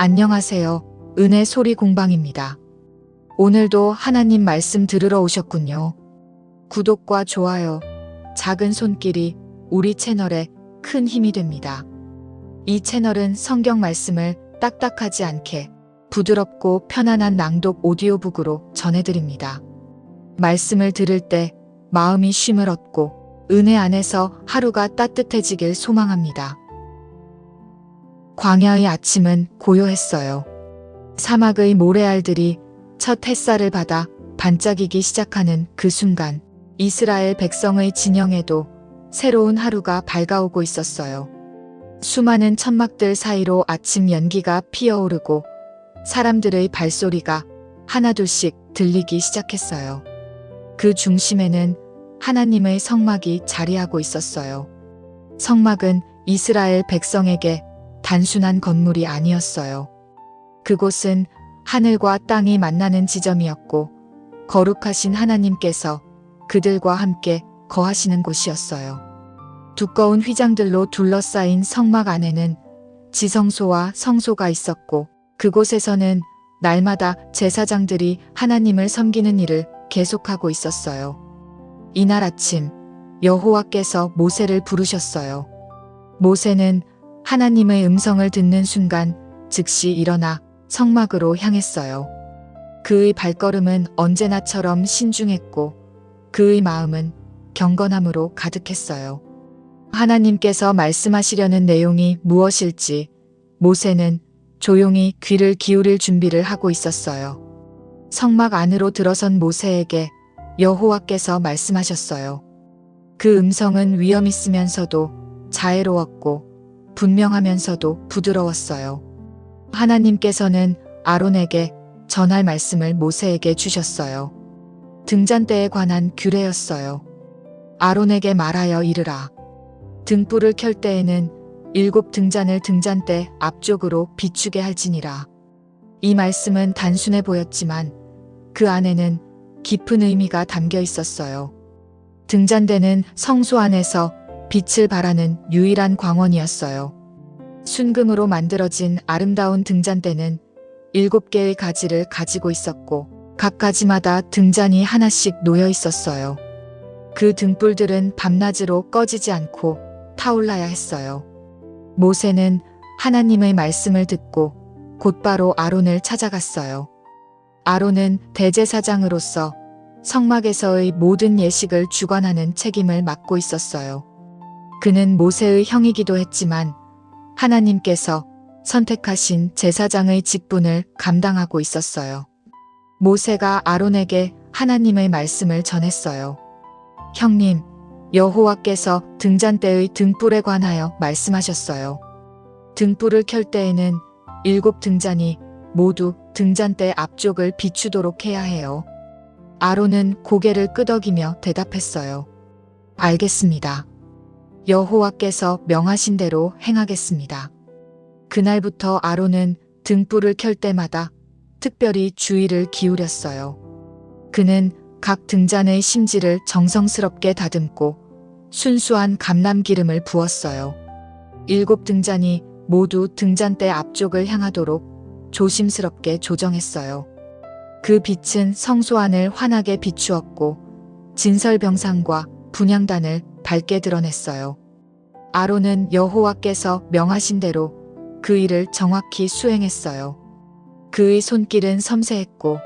안녕하세요. 은혜 소리 공방입니다. 오늘도 하나님 말씀 들으러 오셨군요. 구독과 좋아요, 작은 손길이 우리 채널에 큰 힘이 됩니다. 이 채널은 성경 말씀을 딱딱하지 않게 부드럽고 편안한 낭독 오디오북으로 전해드립니다. 말씀을 들을 때 마음이 쉼을 얻고 은혜 안에서 하루가 따뜻해지길 소망합니다. 광야의 아침은 고요했어요. 사막의 모래알들이 첫 햇살을 받아 반짝이기 시작하는 그 순간, 이스라엘 백성의 진영에도 새로운 하루가 밝아오고 있었어요. 수많은 천막들 사이로 아침 연기가 피어오르고 사람들의 발소리가 하나둘씩 들리기 시작했어요. 그 중심에는 하나님의 성막이 자리하고 있었어요. 성막은 이스라엘 백성에게 단순한 건물이 아니었어요. 그곳은 하늘과 땅이 만나는 지점이었고 거룩하신 하나님께서 그들과 함께 거하시는 곳이었어요. 두꺼운 휘장들로 둘러싸인 성막 안에는 지성소와 성소가 있었고 그곳에서는 날마다 제사장들이 하나님을 섬기는 일을 계속하고 있었어요. 이날 아침 여호와께서 모세를 부르셨어요. 모세는 하나님의 음성을 듣는 순간 즉시 일어나 성막으로 향했어요. 그의 발걸음은 언제나처럼 신중했고 그의 마음은 경건함으로 가득했어요. 하나님께서 말씀하시려는 내용이 무엇일지 모세는 조용히 귀를 기울일 준비를 하고 있었어요. 성막 안으로 들어선 모세에게 여호와께서 말씀하셨어요. 그 음성은 위험 있으면서도 자애로웠고 분명하면서도 부드러웠어요. 하나님께서는 아론에게 전할 말씀을 모세에게 주셨어요. 등잔대에 관한 규례였어요. 아론에게 말하여 이르라. 등불을 켤 때에는 7 등잔을 등잔대 앞쪽으로 비추게 할지니라. 이 말씀은 단순해 보였지만 그 안에는 깊은 의미가 담겨 있었어요. 등잔대는 성소 안에서 빛을 발하는 유일한 광원이었어요. 순금으로 만들어진 아름다운 등잔대는 7개의 가지를 가지고 있었고 각 가지마다 등잔이 하나씩 놓여 있었어요. 그 등불들은 밤낮으로 꺼지지 않고 타올라야 했어요. 모세는 하나님의 말씀을 듣고 곧바로 아론을 찾아갔어요. 아론은 대제사장으로서 성막에서의 모든 예식을 주관하는 책임을 맡고 있었어요. 그는 모세의 형이기도 했지만 하나님께서 선택하신 제사장의 직분을 감당하고 있었어요. 모세가 아론에게 하나님의 말씀을 전했어요. 형님, 여호와께서 등잔대의 등불에 관하여 말씀하셨어요. 등불을 켤 때에는 7 등잔이 모두 등잔대 앞쪽을 비추도록 해야 해요. 아론은 고개를 끄덕이며 대답했어요. 알겠습니다. 여호와께서 명하신 대로 행하겠습니다. 그날부터 아론은 등불을 켤 때마다 특별히 주의를 기울였어요. 그는 각 등잔의 심지를 정성스럽게 다듬고 순수한 감람기름을 부었어요. 7 등잔이 모두 등잔대 앞쪽을 향하도록 조심스럽게 조정했어요. 그 빛은 성소 안을 환하게 비추었고 진설병상과 분향단을 밝게 드러냈어요. 아론은 여호와께서 명하신 대로 그 일을 정확히 수행했어요. 그의 손길은 섬세했고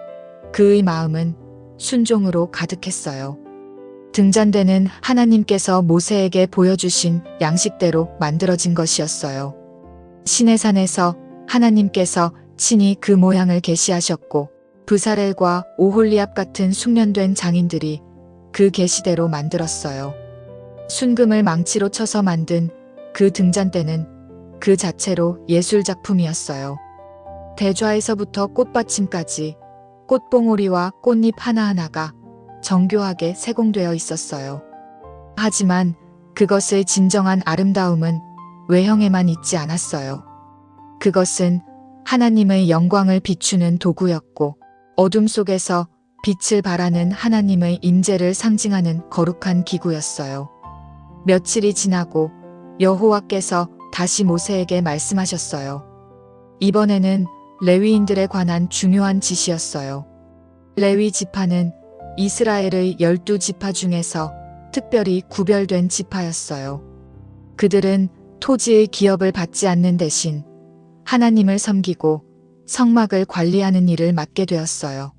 그의 마음은 순종으로 가득했어요. 등잔대는 하나님께서 모세에게 보여주신 양식대로 만들어진 것이었어요. 시내산에서 하나님께서 친히 그 모양을 계시하셨고 브사렐과 오홀리압 같은 숙련된 장인들이 그 계시대로 만들었어요. 순금을 망치로 쳐서 만든 그 등잔대는 그 자체로 예술작품이었어요. 대좌에서부터 꽃받침까지 꽃봉오리와 꽃잎 하나하나가 정교하게 세공되어 있었어요. 하지만 그것의 진정한 아름다움은 외형에만 있지 않았어요. 그것은 하나님의 영광을 비추는 도구였고 어둠 속에서 빛을 발하는 하나님의 임재를 상징하는 거룩한 기구였어요. 며칠이 지나고 여호와께서 다시 모세에게 말씀하셨어요. 이번에는 레위인들에 관한 중요한 지시였어요. 레위 지파는 이스라엘의 12지파 중에서 특별히 구별된 지파였어요. 그들은 토지의 기업을 받지 않는 대신 하나님을 섬기고 성막을 관리하는 일을 맡게 되었어요.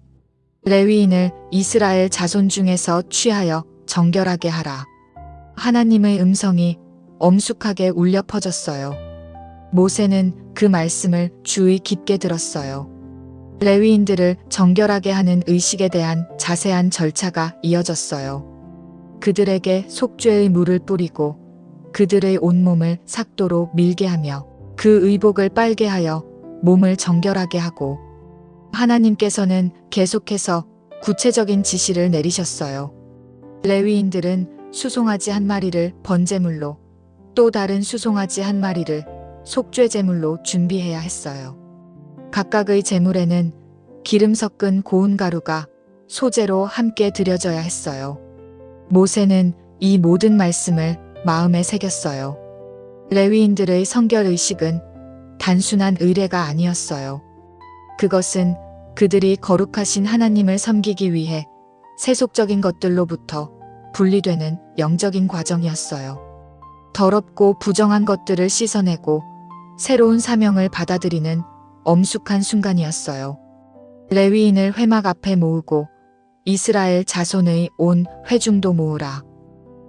레위인을 이스라엘 자손 중에서 취하여 정결하게 하라. 하나님의 음성이 엄숙하게 울려 퍼졌어요. 모세는 그 말씀을 주의 깊게 들었어요. 레위인들을 정결하게 하는 의식에 대한 자세한 절차가 이어졌어요. 그들에게 속죄의 물을 뿌리고 그들의 온몸을 삭도로 밀게 하며 그 의복을 빨게 하여 몸을 정결하게 하고, 하나님께서는 계속해서 구체적인 지시를 내리셨어요. 레위인들은 수송아지 한 마리를 번제물로, 또 다른 수송아지 한 마리를 속죄제물로 준비해야 했어요. 각각의 제물에는 기름 섞은 고운 가루가 소재로 함께 드려져야 했어요. 모세는 이 모든 말씀을 마음에 새겼어요. 레위인들의 성결 의식은 단순한 의례가 아니었어요. 그것은 그들이 거룩하신 하나님을 섬기기 위해 세속적인 것들로부터 분리되는 영적인 과정이었어요. 더럽고 부정한 것들을 씻어내고 새로운 사명을 받아들이는 엄숙한 순간이었어요. 레위인을 회막 앞에 모으고 이스라엘 자손의 온 회중도 모으라.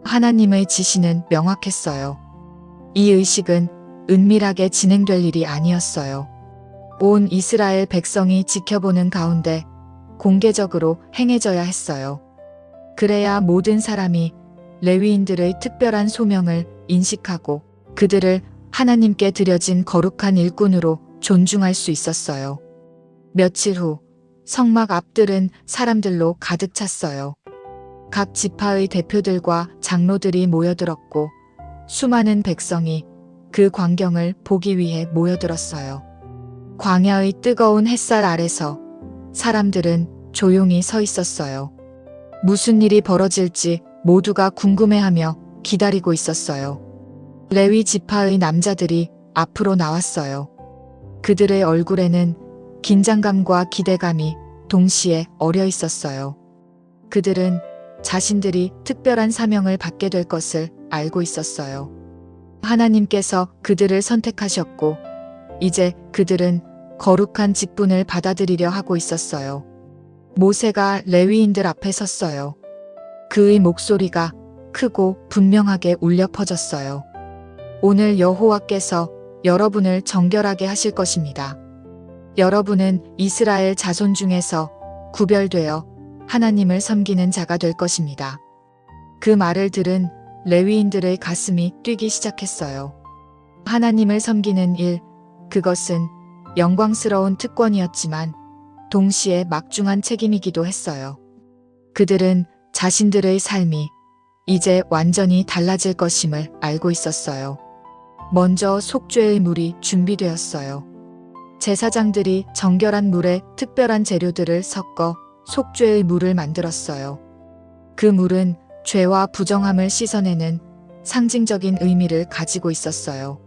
하나님의 지시는 명확했어요. 이 의식은 은밀하게 진행될 일이 아니었어요. 온 이스라엘 백성이 지켜보는 가운데 공개적으로 행해져야 했어요. 그래야 모든 사람이 레위인들의 특별한 소명을 인식하고 그들을 하나님께 드려진 거룩한 일꾼으로 존중할 수 있었어요. 며칠 후 성막 앞들은 사람들로 가득 찼어요. 각 지파의 대표들과 장로들이 모여들었고 수많은 백성이 그 광경을 보기 위해 모여들었어요. 광야의 뜨거운 햇살 아래서 사람들은 조용히 서 있었어요. 무슨 일이 벌어질지 모두가 궁금해하며 기다리고 있었어요. 레위 지파의 남자들이 앞으로 나왔어요. 그들의 얼굴에는 긴장감과 기대감이 동시에 어려 있었어요. 그들은 자신들이 특별한 사명을 받게 될 것을 알고 있었어요. 하나님께서 그들을 선택하셨고 이제 그들은 거룩한 직분을 받아들이려 하고 있었어요. 모세가 레위인들 앞에 섰어요. 그의 목소리가 크고 분명하게 울려 퍼졌어요. 오늘 여호와께서 여러분을 정결하게 하실 것입니다. 여러분은 이스라엘 자손 중에서 구별되어 하나님을 섬기는 자가 될 것입니다. 그 말을 들은 레위인들의 가슴이 뛰기 시작했어요. 하나님을 섬기는 일, 그것은 영광스러운 특권이었지만 동시에 막중한 책임이기도 했어요. 그들은 자신들의 삶이 이제 완전히 달라질 것임을 알고 있었어요. 먼저 속죄의 물이 준비되었어요. 제사장들이 정결한 물에 특별한 재료들을 섞어 속죄의 물을 만들었어요. 그 물은 죄와 부정함을 씻어내는 상징적인 의미를 가지고 있었어요.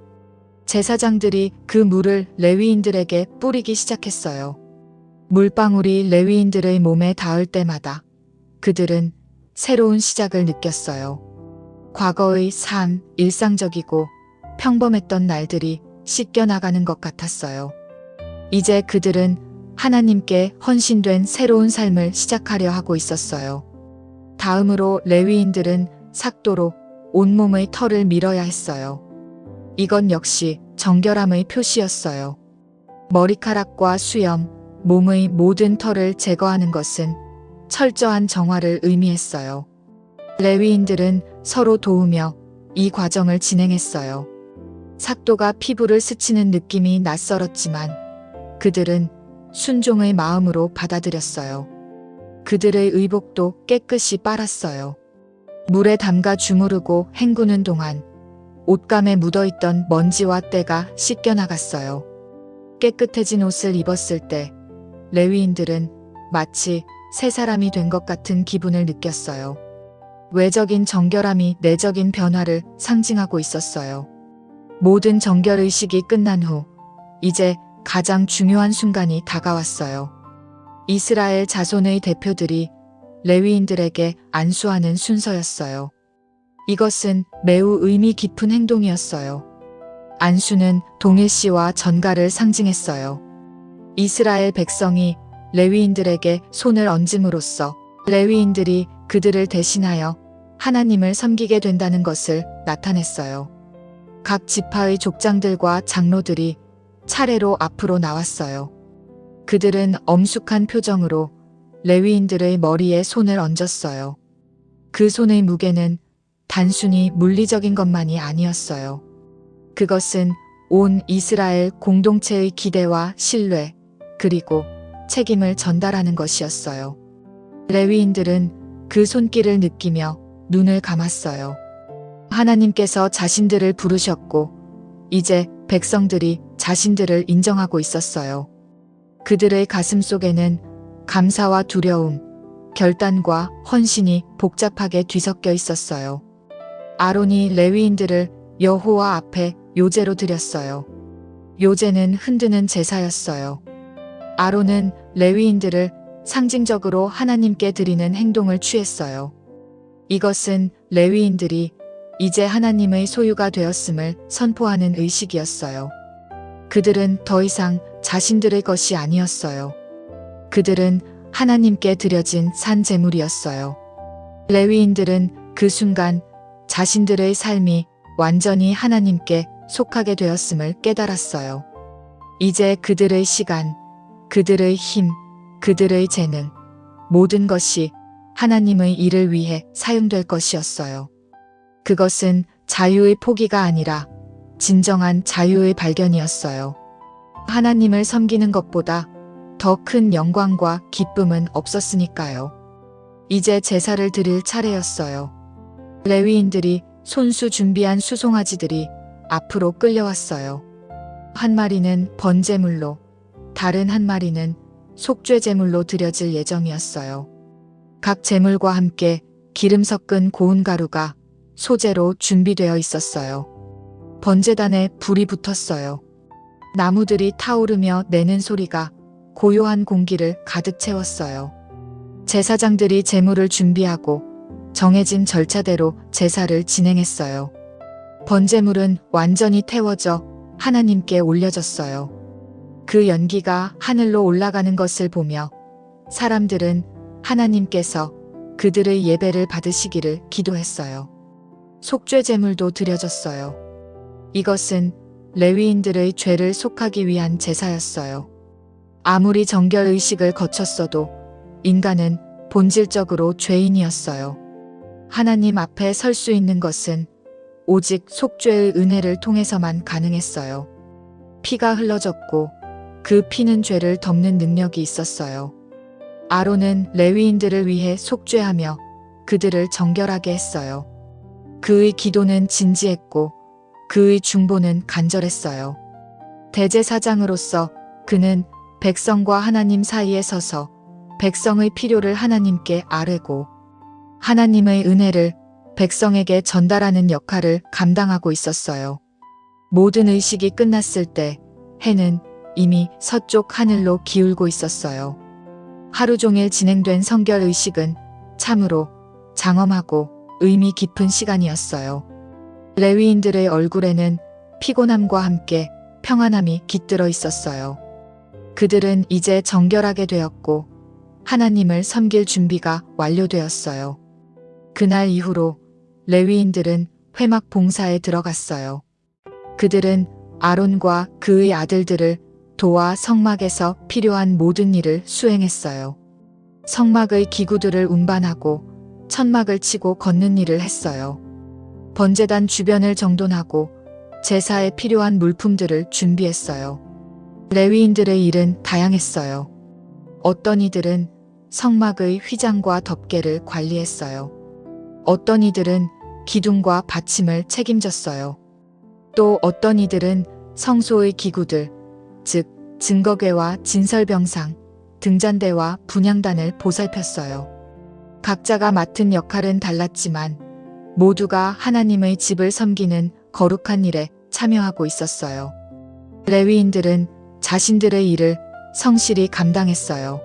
제사장들이 그 물을 레위인들에게 뿌리기 시작했어요. 물방울이 레위인들의 몸에 닿을 때마다 그들은 새로운 시작을 느꼈어요. 과거의 삶, 일상적이고 평범했던 날들이 씻겨나가는 것 같았어요. 이제 그들은 하나님께 헌신된 새로운 삶을 시작하려 하고 있었어요. 다음으로 레위인들은 삭도로 온몸의 털을 밀어야 했어요. 이건 역시 정결함의 표시였어요. 머리카락과 수염, 몸의 모든 털을 제거하는 것은 철저한 정화를 의미했어요. 레위인들은 서로 도우며 이 과정을 진행했어요. 삭도가 피부를 스치는 느낌이 낯설었지만 그들은 순종의 마음으로 받아들였어요. 그들의 의복도 깨끗이 빨았어요. 물에 담가 주무르고 헹구는 동안 옷감에 묻어있던 먼지와 때가 씻겨나갔어요. 깨끗해진 옷을 입었을 때 레위인들은 마치 새 사람이 된 것 같은 기분을 느꼈어요. 외적인 정결함이 내적인 변화를 상징하고 있었어요. 모든 정결의식이 끝난 후 이제 가장 중요한 순간이 다가왔어요. 이스라엘 자손의 대표들이 레위인들에게 안수하는 순서였어요. 이것은 매우 의미 깊은 행동이었어요. 안수는 동일시와 전가를 상징했어요. 이스라엘 백성이 레위인들에게 손을 얹음으로써 레위인들이 그들을 대신하여 하나님을 섬기게 된다는 것을 나타냈어요. 각 지파의 족장들과 장로들이 차례로 앞으로 나왔어요. 그들은 엄숙한 표정으로 레위인들의 머리에 손을 얹었어요. 그 손의 무게는 단순히 물리적인 것만이 아니었어요. 그것은 온 이스라엘 공동체의 기대와 신뢰, 그리고 책임을 전달하는 것이었어요. 레위인들은 그 손길을 느끼며 눈을 감았어요. 하나님께서 자신들을 부르셨고, 이제 백성들이 자신들을 인정하고 있었어요. 그들의 가슴 속에는 감사와 두려움, 결단과 헌신이 복잡하게 뒤섞여 있었어요. 아론이 레위인들을 여호와 앞에 요제로 드렸어요. 요제는 흔드는 제사였어요. 아론은 레위인들을 상징적으로 하나님께 드리는 행동을 취했어요. 이것은 레위인들이 이제 하나님의 소유가 되었음을 선포하는 의식이었어요. 그들은 더 이상 자신들의 것이 아니었어요. 그들은 하나님께 드려진 산 제물이었어요. 레위인들은 그 순간 자신들의 삶이 완전히 하나님께 속하게 되었음을 깨달았어요. 이제 그들의 시간, 그들의 힘, 그들의 재능, 모든 것이 하나님의 일을 위해 사용될 것이었어요. 그것은 자유의 포기가 아니라 진정한 자유의 발견이었어요. 하나님을 섬기는 것보다 더 큰 영광과 기쁨은 없었으니까요. 이제 제사를 드릴 차례였어요. 레위인들이 손수 준비한 수송아지들이 앞으로 끌려왔어요. 한 마리는 번제물로, 다른 한 마리는 속죄 제물로 드려질 예정이었어요. 각 제물과 함께 기름 섞은 고운 가루가 소재로 준비되어 있었어요. 번제단에 불이 붙었어요. 나무들이 타오르며 내는 소리가 고요한 공기를 가득 채웠어요. 제사장들이 제물을 준비하고 정해진 절차대로 제사를 진행했어요. 번제물은 완전히 태워져 하나님께 올려졌어요. 그 연기가 하늘로 올라가는 것을 보며 사람들은 하나님께서 그들의 예배를 받으시기를 기도했어요. 속죄 제물도 드려졌어요. 이것은 레위인들의 죄를 속하기 위한 제사였어요. 아무리 정결의식을 거쳤어도 인간은 본질적으로 죄인이었어요. 하나님 앞에 설 수 있는 것은 오직 속죄의 은혜를 통해서만 가능했어요. 피가 흘러졌고 그 피는 죄를 덮는 능력이 있었어요. 아론은 레위인들을 위해 속죄하며 그들을 정결하게 했어요. 그의 기도는 진지했고 그의 중보는 간절했어요. 대제사장으로서 그는 백성과 하나님 사이에 서서 백성의 필요를 하나님께 아뢰고 하나님의 은혜를 백성에게 전달하는 역할을 감당하고 있었어요. 모든 의식이 끝났을 때 해는 이미 서쪽 하늘로 기울고 있었어요. 하루 종일 진행된 성결 의식은 참으로 장엄하고 의미 깊은 시간이었어요. 레위인들의 얼굴에는 피곤함과 함께 평안함이 깃들어 있었어요. 그들은 이제 정결하게 되었고 하나님을 섬길 준비가 완료되었어요. 그날 이후로 레위인들은 회막 봉사에 들어갔어요. 그들은 아론과 그의 아들들을 도와 성막에서 필요한 모든 일을 수행했어요. 성막의 기구들을 운반하고 천막을 치고 걷는 일을 했어요. 번제단 주변을 정돈하고 제사에 필요한 물품들을 준비했어요. 레위인들의 일은 다양했어요. 어떤 이들은 성막의 휘장과 덮개를 관리했어요. 어떤 이들은 기둥과 받침을 책임졌어요. 또 어떤 이들은 성소의 기구들, 즉 증거궤와 진설병상, 등잔대와 분향단을 보살폈어요. 각자가 맡은 역할은 달랐지만 모두가 하나님의 집을 섬기는 거룩한 일에 참여하고 있었어요. 레위인들은 자신들의 일을 성실히 감당했어요.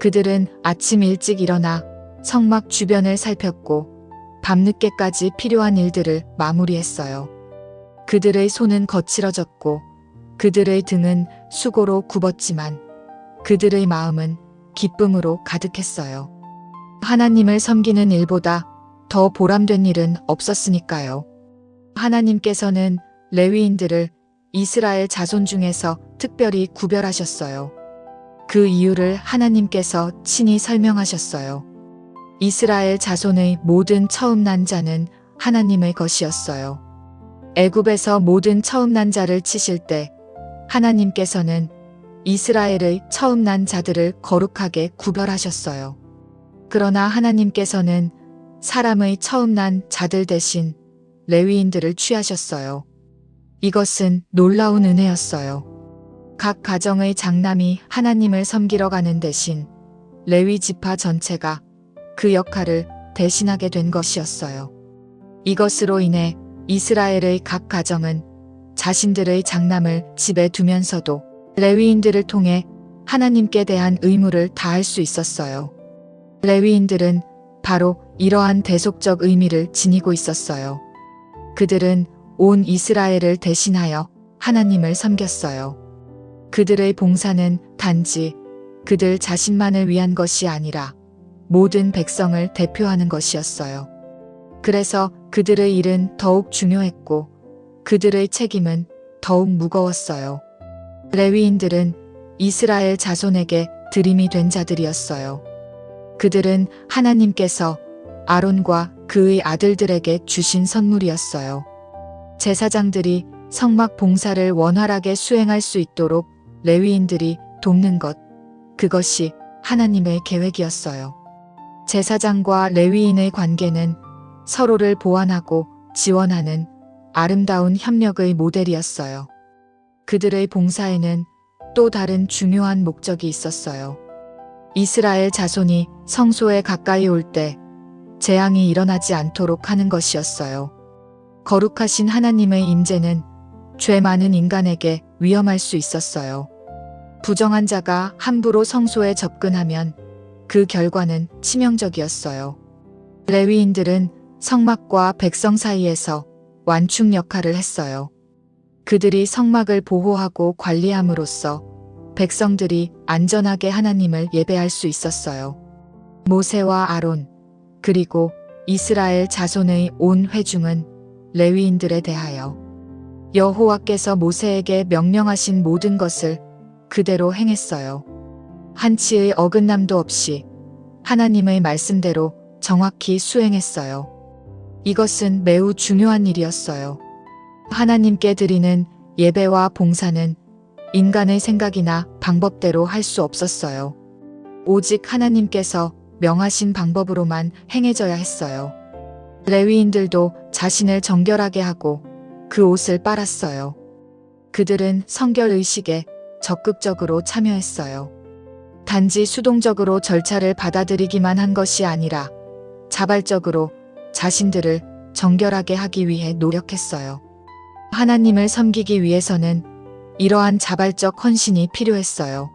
그들은 아침 일찍 일어나 성막 주변을 살폈고 밤늦게까지 필요한 일들을 마무리했어요. 그들의 손은 거칠어졌고 그들의 등은 수고로 굽었지만 그들의 마음은 기쁨으로 가득했어요. 하나님을 섬기는 일보다 더 보람된 일은 없었으니까요. 하나님께서는 레위인들을 이스라엘 자손 중에서 특별히 구별하셨어요. 그 이유를 하나님께서 친히 설명하셨어요. 이스라엘 자손의 모든 처음 난 자는 하나님의 것이었어요. 애굽에서 모든 처음 난 자를 치실 때 하나님께서는 이스라엘의 처음 난 자들을 거룩하게 구별하셨어요. 그러나 하나님께서는 사람의 처음 난 자들 대신 레위인들을 취하셨어요. 이것은 놀라운 은혜였어요. 각 가정의 장남이 하나님을 섬기러 가는 대신 레위 지파 전체가 그 역할을 대신하게 된 것이었어요. 이것으로 인해 이스라엘의 각 가정은 자신들의 장남을 집에 두면서도 레위인들을 통해 하나님께 대한 의무를 다할 수 있었어요. 레위인들은 바로 이러한 대속적 의미를 지니고 있었어요. 그들은 온 이스라엘을 대신하여 하나님을 섬겼어요. 그들의 봉사는 단지 그들 자신만을 위한 것이 아니라 모든 백성을 대표하는 것이었어요. 그래서 그들의 일은 더욱 중요했고 그들의 책임은 더욱 무거웠어요. 레위인들은 이스라엘 자손에게 드림이 된 자들이었어요. 그들은 하나님께서 아론과 그의 아들들에게 주신 선물이었어요. 제사장들이 성막 봉사를 원활하게 수행할 수 있도록 레위인들이 돕는 것, 그것이 하나님의 계획이었어요. 제사장과 레위인의 관계는 서로를 보완하고 지원하는 아름다운 협력의 모델이었어요. 그들의 봉사에는 또 다른 중요한 목적이 있었어요. 이스라엘 자손이 성소에 가까이 올 때 재앙이 일어나지 않도록 하는 것이었어요. 거룩하신 하나님의 임재는 죄 많은 인간에게 위험할 수 있었어요. 부정한 자가 함부로 성소에 접근하면 그 결과는 치명적이었어요. 레위인들은 성막과 백성 사이에서 완충 역할을 했어요. 그들이 성막을 보호하고 관리함으로써 백성들이 안전하게 하나님을 예배할 수 있었어요. 모세와 아론, 그리고 이스라엘 자손의 온 회중은 레위인들에 대하여 여호와께서 모세에게 명령하신 모든 것을 그대로 행했어요. 한치의 어긋남도 없이 하나님의 말씀대로 정확히 수행했어요. 이것은 매우 중요한 일이었어요. 하나님께 드리는 예배와 봉사는 인간의 생각이나 방법대로 할 수 없었어요. 오직 하나님께서 명하신 방법으로만 행해져야 했어요. 레위인들도 자신을 정결하게 하고 그 옷을 빨았어요. 그들은 성결 의식에 적극적으로 참여했어요. 단지 수동적으로 절차를 받아들이기만 한 것이 아니라 자발적으로 자신들을 정결하게 하기 위해 노력했어요. 하나님을 섬기기 위해서는 이러한 자발적 헌신이 필요했어요.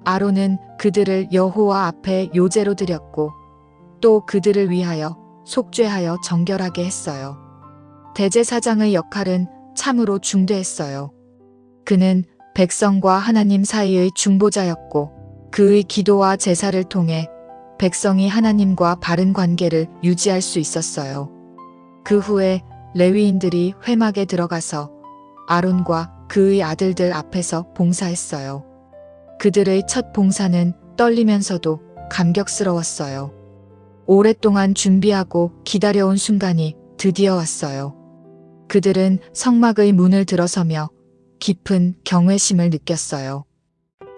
아론은 그들을 여호와 앞에 요제로 드렸고 또 그들을 위하여 속죄하여 정결하게 했어요. 대제사장의 역할은 참으로 중대했어요. 그는 백성과 하나님 사이의 중보자였고 그의 기도와 제사를 통해 백성이 하나님과 바른 관계를 유지할 수 있었어요. 그 후에 레위인들이 회막에 들어가서 아론과 그의 아들들 앞에서 봉사했어요. 그들의 첫 봉사는 떨리면서도 감격스러웠어요. 오랫동안 준비하고 기다려온 순간이 드디어 왔어요. 그들은 성막의 문을 들어서며 깊은 경외심을 느꼈어요.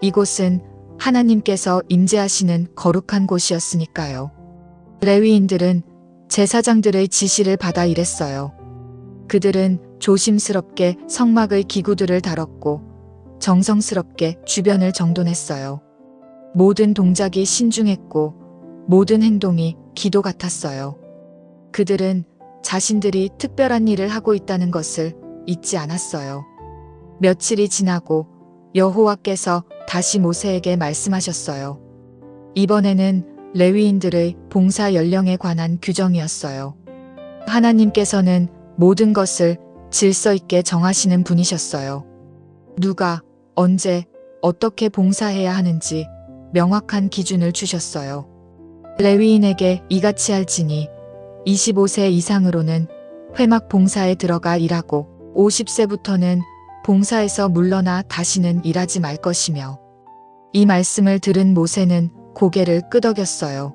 이곳은 하나님께서 임재하시는 거룩한 곳이었으니까요. 레위인들은 제사장들의 지시를 받아 일했어요. 그들은 조심스럽게 성막의 기구들을 다뤘고 정성스럽게 주변을 정돈했어요. 모든 동작이 신중했고 모든 행동이 기도 같았어요. 그들은 자신들이 특별한 일을 하고 있다는 것을 잊지 않았어요. 며칠이 지나고 여호와께서 다시 모세에게 말씀하셨어요. 이번에는 레위인들의 봉사 연령에 관한 규정이었어요. 하나님께서는 모든 것을 질서 있게 정하시는 분이셨어요. 누가, 언제, 어떻게 봉사해야 하는지 명확한 기준을 주셨어요. 레위인에게 이같이 할지니 25세 이상으로는 회막 봉사에 들어가 일하고 50세부터는 봉사에서 물러나 다시는 일하지 말 것이며, 이 말씀을 들은 모세는 고개를 끄덕였어요.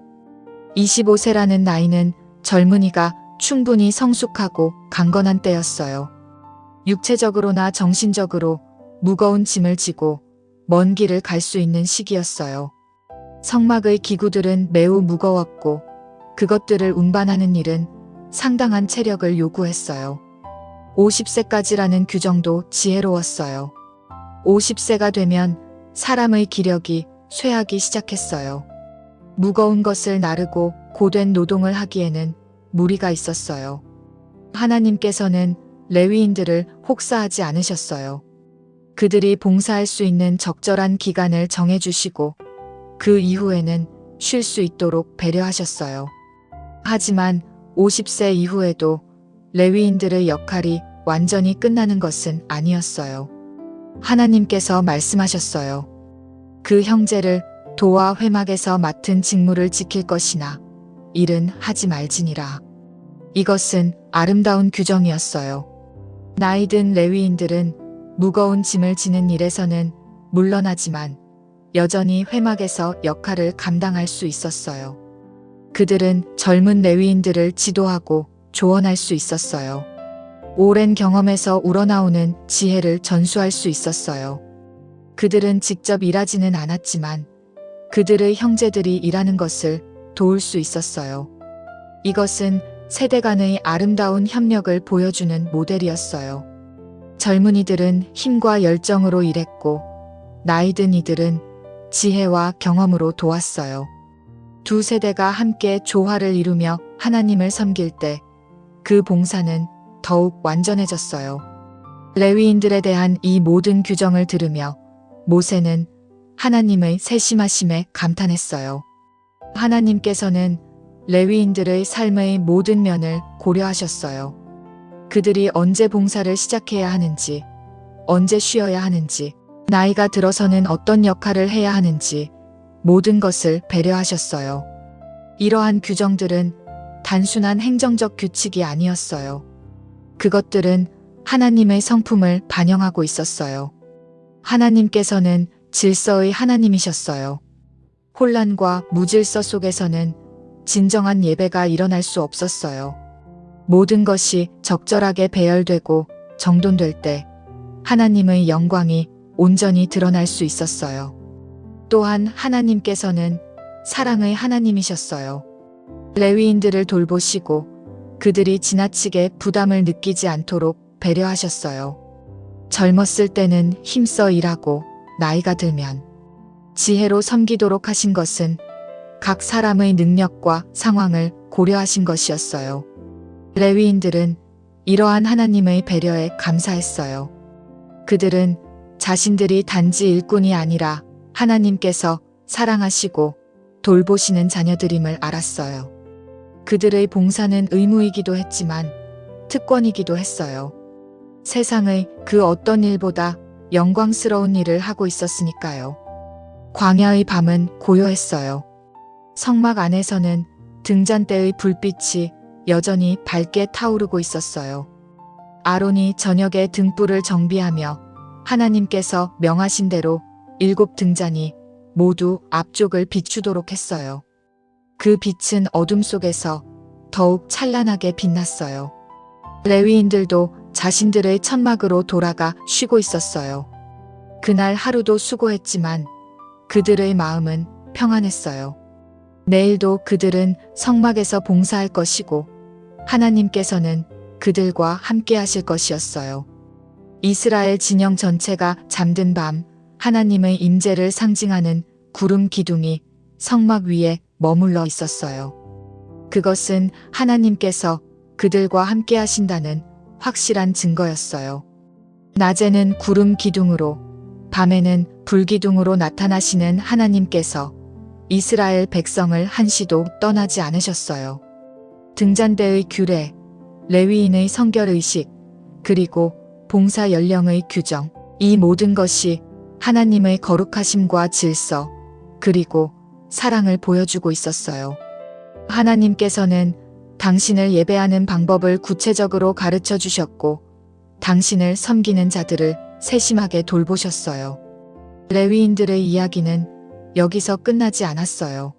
25세라는 나이는 젊은이가 충분히 성숙하고 강건한 때였어요. 육체적으로나 정신적으로 무거운 짐을 지고 먼 길을 갈 수 있는 시기였어요. 성막의 기구들은 매우 무거웠고 그것들을 운반하는 일은 상당한 체력을 요구했어요. 50세까지라는 규정도 지혜로웠어요. 50세가 되면 사람의 기력이 쇠하기 시작했어요. 무거운 것을 나르고 고된 노동을 하기에는 무리가 있었어요. 하나님께서는 레위인들을 혹사하지 않으셨어요. 그들이 봉사할 수 있는 적절한 기간을 정해주시고 그 이후에는 쉴 수 있도록 배려하셨어요. 하지만 50세 이후에도 레위인들의 역할이 완전히 끝나는 것은 아니었어요. 하나님께서 말씀하셨어요. 그 형제를 도와 회막에서 맡은 직무를 지킬 것이나 일은 하지 말지니라. 이것은 아름다운 규정이었어요. 나이든 레위인들은 무거운 짐을 지는 일에서는 물러나지만 여전히 회막에서 역할을 감당할 수 있었어요. 그들은 젊은 레위인들을 지도하고 조언할 수 있었어요. 오랜 경험에서 우러나오는 지혜를 전수할 수 있었어요. 그들은 직접 일하지는 않았지만 그들의 형제들이 일하는 것을 도울 수 있었어요. 이것은 세대 간의 아름다운 협력을 보여주는 모델이었어요. 젊은이들은 힘과 열정으로 일했고 나이든 이들은 지혜와 경험으로 도왔어요. 두 세대가 함께 조화를 이루며 하나님을 섬길 때 그 봉사는 더욱 완전해졌어요. 레위인들에 대한 이 모든 규정을 들으며 모세는 하나님의 세심하심에 감탄했어요. 하나님께서는 레위인들의 삶의 모든 면을 고려하셨어요. 그들이 언제 봉사를 시작해야 하는지, 언제 쉬어야 하는지, 나이가 들어서는 어떤 역할을 해야 하는지 모든 것을 배려하셨어요. 이러한 규정들은 단순한 행정적 규칙이 아니었어요. 그것들은 하나님의 성품을 반영하고 있었어요. 하나님께서는 질서의 하나님이셨어요. 혼란과 무질서 속에서는 진정한 예배가 일어날 수 없었어요. 모든 것이 적절하게 배열되고 정돈될 때 하나님의 영광이 온전히 드러날 수 있었어요. 또한 하나님께서는 사랑의 하나님이셨어요. 레위인들을 돌보시고 그들이 지나치게 부담을 느끼지 않도록 배려하셨어요. 젊었을 때는 힘써 일하고 나이가 들면 지혜로 섬기도록 하신 것은 각 사람의 능력과 상황을 고려하신 것이었어요. 레위인들은 이러한 하나님의 배려에 감사했어요. 그들은 자신들이 단지 일꾼이 아니라 하나님께서 사랑하시고 돌보시는 자녀들임을 알았어요. 그들의 봉사는 의무이기도 했지만 특권이기도 했어요. 세상의 그 어떤 일보다 영광스러운 일을 하고 있었으니까요. 광야의 밤은 고요했어요. 성막 안에서는 등잔대의 불빛이 여전히 밝게 타오르고 있었어요. 아론이 저녁에 등불을 정비하며 하나님께서 명하신 대로 7 등잔이 모두 앞쪽을 비추도록 했어요. 그 빛은 어둠 속에서 더욱 찬란하게 빛났어요. 레위인들도 자신들의 천막으로 돌아가 쉬고 있었어요. 그날 하루도 수고했지만 그들의 마음은 평안했어요. 내일도 그들은 성막에서 봉사할 것이고 하나님께서는 그들과 함께 하실 것이었어요. 이스라엘 진영 전체가 잠든 밤 하나님의 임재를 상징하는 구름 기둥이 성막 위에 머물러 있었어요. 그것은 하나님께서 그들과 함께 하신다는 확실한 증거였어요. 낮에는 구름 기둥으로, 밤에는 불기둥으로 나타나시는 하나님께서 이스라엘 백성을 한시도 떠나지 않으셨어요. 등잔대의 규례, 레위인의 성결의식, 그리고 봉사 연령의 규정, 이 모든 것이 하나님의 거룩하심과 질서, 그리고 사랑을 보여주고 있었어요. 하나님께서는 당신을 예배하는 방법을 구체적으로 가르쳐 주셨고, 당신을 섬기는 자들을 세심하게 돌보셨어요. 레위인들의 이야기는 여기서 끝나지 않았어요.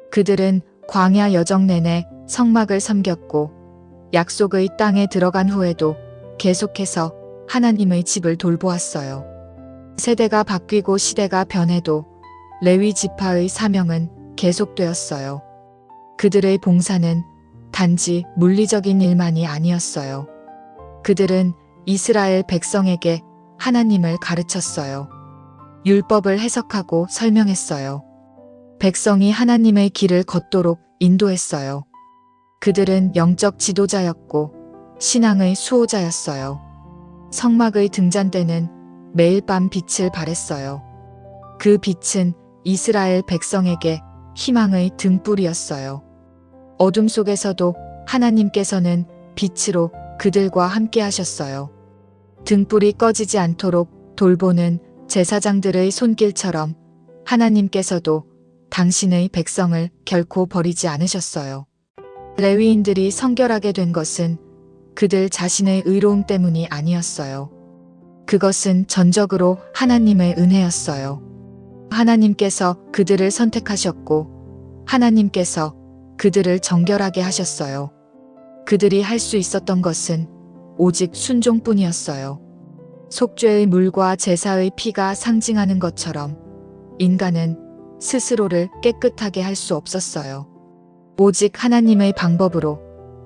그들은 광야 여정 내내 성막을 섬겼고, 약속의 땅에 들어간 후에도 계속해서 하나님의 집을 돌보았어요. 세대가 바뀌고 시대가 변해도 레위 지파의 사명은 계속되었어요. 그들의 봉사는 단지 물리적인 일만이 아니었어요. 그들은 이스라엘 백성에게 하나님을 가르쳤어요. 율법을 해석하고 설명했어요. 백성이 하나님의 길을 걷도록 인도했어요. 그들은 영적 지도자였고 신앙의 수호자였어요. 성막의 등잔대는 매일 밤 빛을 발했어요. 그 빛은 이스라엘 백성에게 희망의 등불이었어요. 어둠 속에서도 하나님께서는 빛으로 그들과 함께 하셨어요. 등불이 꺼지지 않도록 돌보는 제사장들의 손길처럼 하나님께서도 당신의 백성을 결코 버리지 않으셨어요. 레위인들이 성결하게 된 것은 그들 자신의 의로움 때문이 아니었어요. 그것은 전적으로 하나님의 은혜였어요. 하나님께서 그들을 선택하셨고 하나님께서 그들을 정결하게 하셨어요. 그들이 할 수 있었던 것은 오직 순종뿐이었어요. 속죄의 물과 제사의 피가 상징하는 것처럼 인간은 스스로를 깨끗하게 할 수 없었어요. 오직 하나님의 방법으로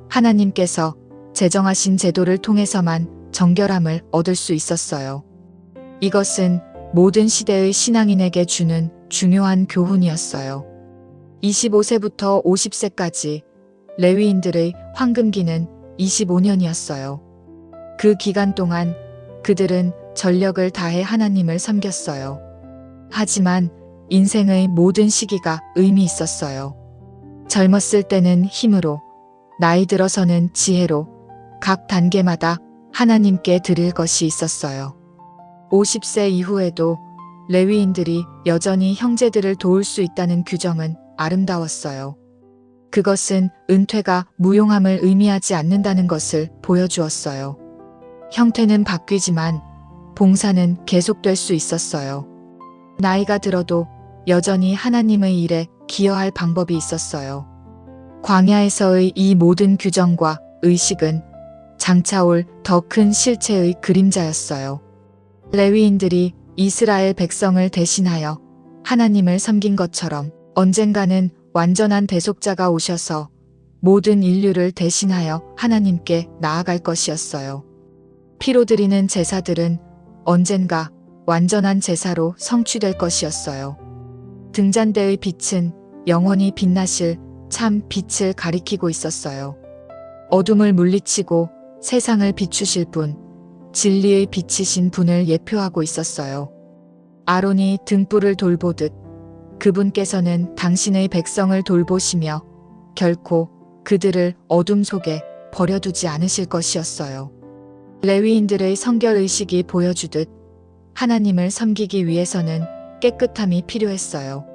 하나님께서 제정하신 제도를 통해서만 정결함을 얻을 수 있었어요. 이것은 모든 시대의 신앙인에게 주는 중요한 교훈이었어요. 25세부터 50세까지 레위인들의 황금기는 25년이었어요. 그 기간 동안 그들은 전력을 다해 하나님을 섬겼어요. 하지만 인생의 모든 시기가 의미 있었어요. 젊었을 때는 힘으로, 나이 들어서는 지혜로 각 단계마다 하나님께 드릴 것이 있었어요. 50세 이후에도 레위인들이 여전히 형제들을 도울 수 있다는 규정은 아름다웠어요. 그것은 은퇴가 무용함을 의미하지 않는다는 것을 보여주었어요. 형태는 바뀌지만 봉사는 계속될 수 있었어요. 나이가 들어도 여전히 하나님의 일에 기여할 방법이 있었어요. 광야에서의 이 모든 규정과 의식은 장차 올 더 큰 실체의 그림자였어요. 레위인들이 이스라엘 백성을 대신하여 하나님을 섬긴 것처럼 언젠가는 완전한 대속자가 오셔서 모든 인류를 대신하여 하나님께 나아갈 것이었어요. 피로 드리는 제사들은 언젠가 완전한 제사로 성취될 것이었어요. 등잔대의 빛은 영원히 빛나실 참 빛을 가리키고 있었어요. 어둠을 물리치고 세상을 비추실 분, 진리의 빛이신 분을 예표하고 있었어요. 아론이 등불을 돌보듯 그분께서는 당신의 백성을 돌보시며 결코 그들을 어둠 속에 버려두지 않으실 것이었어요. 레위인들의 성결의식이 보여주듯 하나님을 섬기기 위해서는 깨끗함이 필요했어요.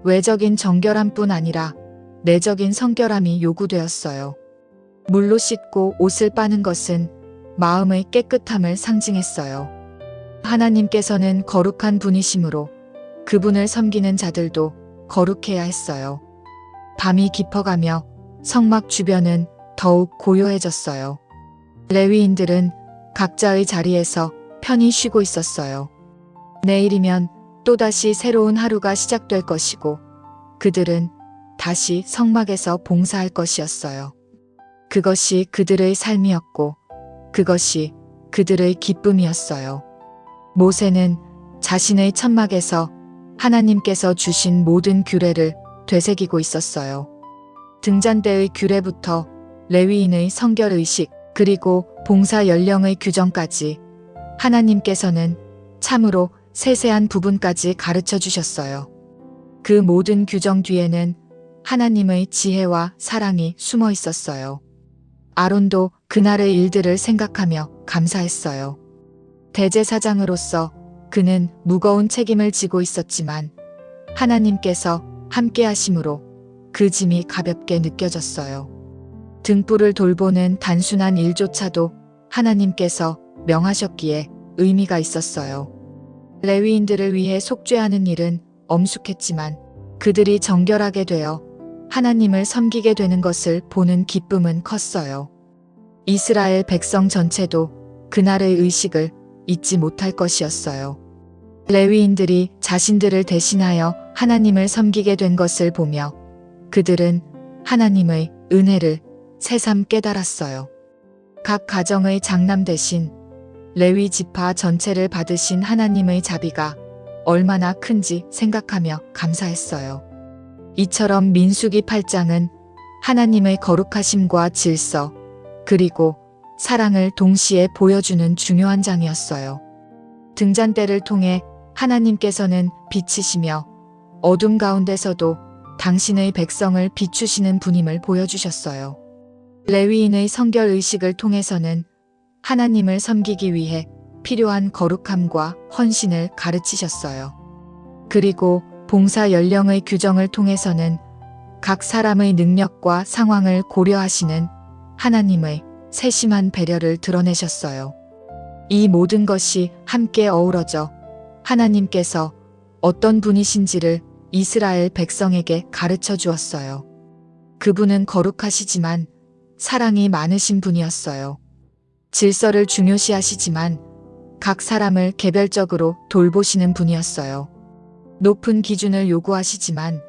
외적인 정결함뿐 아니라 내적인 성결함이 요구되었어요. 물로 씻고 옷을 빠는 것은 마음의 깨끗함을 상징했어요. 하나님께서는 거룩한 분이시므로 그분을 섬기는 자들도 거룩해야 했어요. 밤이 깊어가며 성막 주변은 더욱 고요해졌어요. 레위인들은 각자의 자리에서 편히 쉬고 있었어요. 내일이면 또다시 새로운 하루가 시작될 것이고 그들은 다시 성막에서 봉사할 것이었어요. 그것이 그들의 삶이었고 그것이 그들의 기쁨이었어요. 모세는 자신의 천막에서 하나님께서 주신 모든 규례를 되새기고 있었어요. 등잔대의 규례부터 레위인의 성결의식 그리고 봉사 연령의 규정까지 하나님께서는 참으로 세세한 부분까지 가르쳐 주셨어요. 그 모든 규정 뒤에는 하나님의 지혜와 사랑이 숨어 있었어요. 아론도 그날의 일들을 생각하며 감사했어요. 대제사장으로서 그는 무거운 책임을 지고 있었지만 하나님께서 함께 하심으로 그 짐이 가볍게 느껴졌어요. 등불을 돌보는 단순한 일조차도 하나님께서 명하셨기에 의미가 있었어요. 레위인들을 위해 속죄하는 일은 엄숙했지만 그들이 정결하게 되어 하나님을 섬기게 되는 것을 보는 기쁨은 컸어요. 이스라엘 백성 전체도 그날의 의식을 잊지 못할 것이었어요. 레위인들이 자신들을 대신하여 하나님을 섬기게 된 것을 보며 그들은 하나님의 은혜를 새삼 깨달았어요. 각 가정의 장남 대신 레위 지파 전체를 받으신 하나님의 자비가 얼마나 큰지 생각하며 감사했어요. 이처럼 민수기 8장은 하나님의 거룩하심과 질서, 그리고 사랑을 동시에 보여주는 중요한 장이었어요. 등잔대를 통해 하나님께서는 빛이시며 어둠 가운데서도 당신의 백성을 비추시는 분임을 보여주셨어요. 레위인의 성결 의식을 통해서는 하나님을 섬기기 위해 필요한 거룩함과 헌신을 가르치셨어요. 그리고 봉사 연령의 규정을 통해서는 각 사람의 능력과 상황을 고려하시는 하나님의 세심한 배려를 드러내셨어요. 이 모든 것이 함께 어우러져 하나님께서 어떤 분이신지를 이스라엘 백성에게 가르쳐 주었어요. 그분은 거룩하시지만 사랑이 많으신 분이었어요. 질서를 중요시하시지만 각 사람을 개별적으로 돌보시는 분이었어요. 높은 기준을 요구하시지만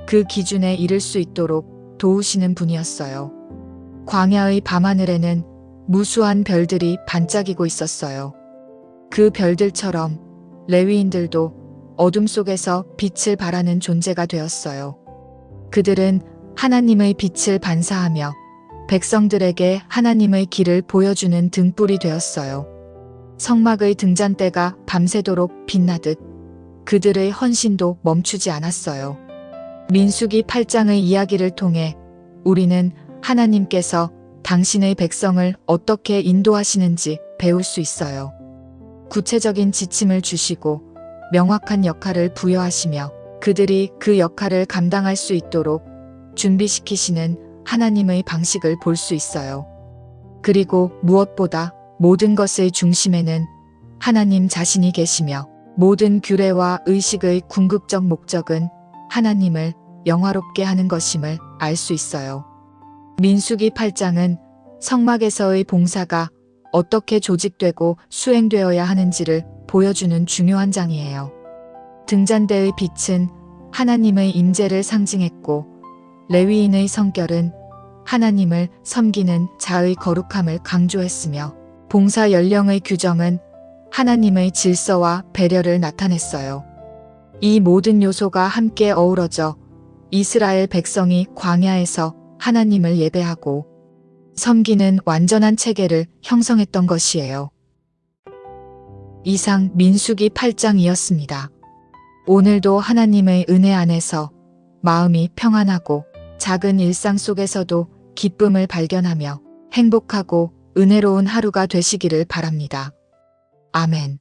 그 기준에 이를 수 있도록 도우시는 분이었어요. 광야의 밤하늘에는 무수한 별들이 반짝이고 있었어요. 그 별들처럼 레위인들도 어둠 속에서 빛을 발하는 존재가 되었어요. 그들은 하나님의 빛을 반사하며 백성들에게 하나님의 길을 보여주는 등불이 되었어요. 성막의 등잔대가 밤새도록 빛나듯 그들의 헌신도 멈추지 않았어요. 민수기 8장의 이야기를 통해 우리는 하나님께서 당신의 백성을 어떻게 인도하시는지 배울 수 있어요. 구체적인 지침을 주시고 명확한 역할을 부여하시며 그들이 그 역할을 감당할 수 있도록 준비시키시는 하나님의 방식을 볼 수 있어요. 그리고 무엇보다 모든 것의 중심에는 하나님 자신이 계시며 모든 규례와 의식의 궁극적 목적은 하나님을 영화롭게 하는 것임을 알 수 있어요. 민수기 8장은 성막에서의 봉사가 어떻게 조직되고 수행되어야 하는지를 보여주는 중요한 장이에요. 등잔대의 빛은 하나님의 임재를 상징했고 레위인의 성결은 하나님을 섬기는 자의 거룩함을 강조했으며 봉사 연령의 규정은 하나님의 질서와 배려를 나타냈어요. 이 모든 요소가 함께 어우러져 이스라엘 백성이 광야에서 하나님을 예배하고 섬기는 완전한 체계를 형성했던 것이에요. 이상 민수기 8장이었습니다. 오늘도 하나님의 은혜 안에서 마음이 평안하고 작은 일상 속에서도 기쁨을 발견하며 행복하고 은혜로운 하루가 되시기를 바랍니다. 아멘.